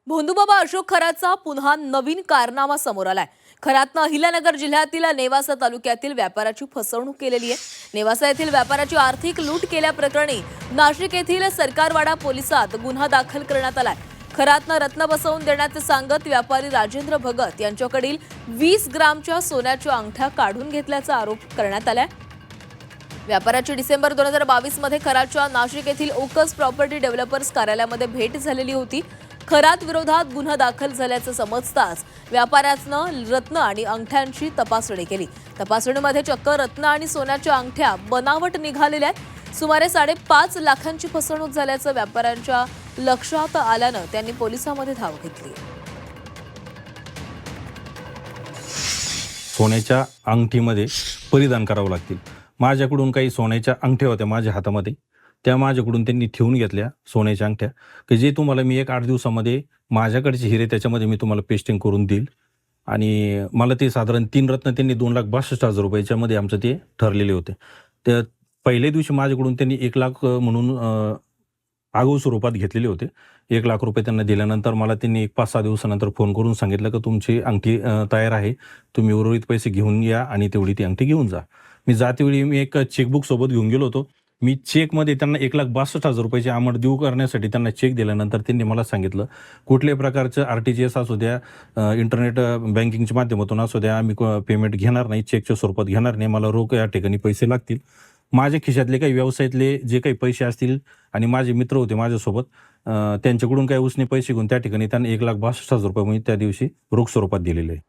भोंदूबाबा अशोक खरातचा पुन्हा नवीन कारनामा समोर आलाय। खरातनं अहिल्यानगर जिल्ह्यातील नेवासा तालुक्यातील व्यापाराची फसवणूक केलेली आहे। नेवासा येथील व्यापाराची आर्थिक लूट केल्याप्रकरणी नाशिक येथील सरकारवाडा पोलिसात गुन्हा दाखल करण्यात आलाय। खरातनं रत्न बसवून देण्याचे सांगत व्यापारी राजेंद्र भगत यांच्याकडील 20 ग्रामच्या सोन्याच्या अंगठ्या काढून घेतल्याचा आरोप करण्यात आलाय। व्यापाराची डिसेंबर 2022 मध्ये खरातच्या नाशिक येथील ओकस प्रॉपर्टी डेव्हलपर्स कार्यालयामध्ये भेट झालेली होती। खरात विरोधात गुन्हा दाखल झाल्याचं समजताच व्यापाऱ्यानं रत्न आणि अंगठ्यांची तपासणी केली। तपासणीमध्ये चक्क रत्न आणि सोन्याच्या अंगठ्या बनावट निघालेल्या आहेत। सुमारे 5.5 लाखांची फसवणूक झाल्याचं व्यापाऱ्यांच्या लक्षात आल्यानं त्यांनी पोलिसांमध्ये धाव घेतली। सोन्याच्या अंगठीमध्ये परिधान करावं लागतील। माझ्याकडून काही सोन्याच्या अंगठ्या होत्या माझ्या हातामध्ये, त्या माझ्याकडून त्यांनी ठेवून घेतल्या सोन्याच्या अंगठ्या, की जे तुम्हाला मी एक 8 दिवसामध्ये माझ्याकडचे हिरे त्याच्यामध्ये मी तुम्हाला पेस्टिंग करून देईल। आणि मला ते साधारण 3 रत्न त्यांनी 2,62,000 रुपयाच्या मध्ये आमचं ते ठरलेले होते। तर पहिल्या दिवशी माझ्याकडून त्यांनी 1 लाख म्हणून आगाऊ स्वरूपात घेतलेले होते। 1 लाख रुपये त्यांना दिल्यानंतर मला त्यांनी 5-6 दिवसानंतर फोन करून सांगितलं की तुमची अंगठी तयार आहे, तुम्ही उर्वरित पैसे घेऊन या आणि तेवढी ती अंगठी घेऊन जा। मी जातेवेळी मी एक चेकबुक सोबत घेऊन गेलो होतो। मी चेकमध्ये त्यांना 1,62,000 रुपयाची अमाउंट देऊ करण्यासाठी त्यांना चेक दिल्यानंतर त्यांनी मला सांगितलं, कुठल्याही प्रकारचं RTGS असू द्या, इंटरनेट बँकिंगच्या माध्यमातून असू द्या, आम्ही पेमेंट घेणार नाही, चेकच्या स्वरूपात घेणार नाही, मला रोख या ठिकाणी पैसे लागतील। माझ्या खिशातले काही व्यवसायातले जे काही पैसे असतील आणि माझे मित्र होते माझ्यासोबत, त्यांच्याकडून काही उसने पैसे घेऊन त्या ठिकाणी त्यांना 1,62,000 रुपये मी त्या दिवशी रोख स्वरूपात दिलेले आहे।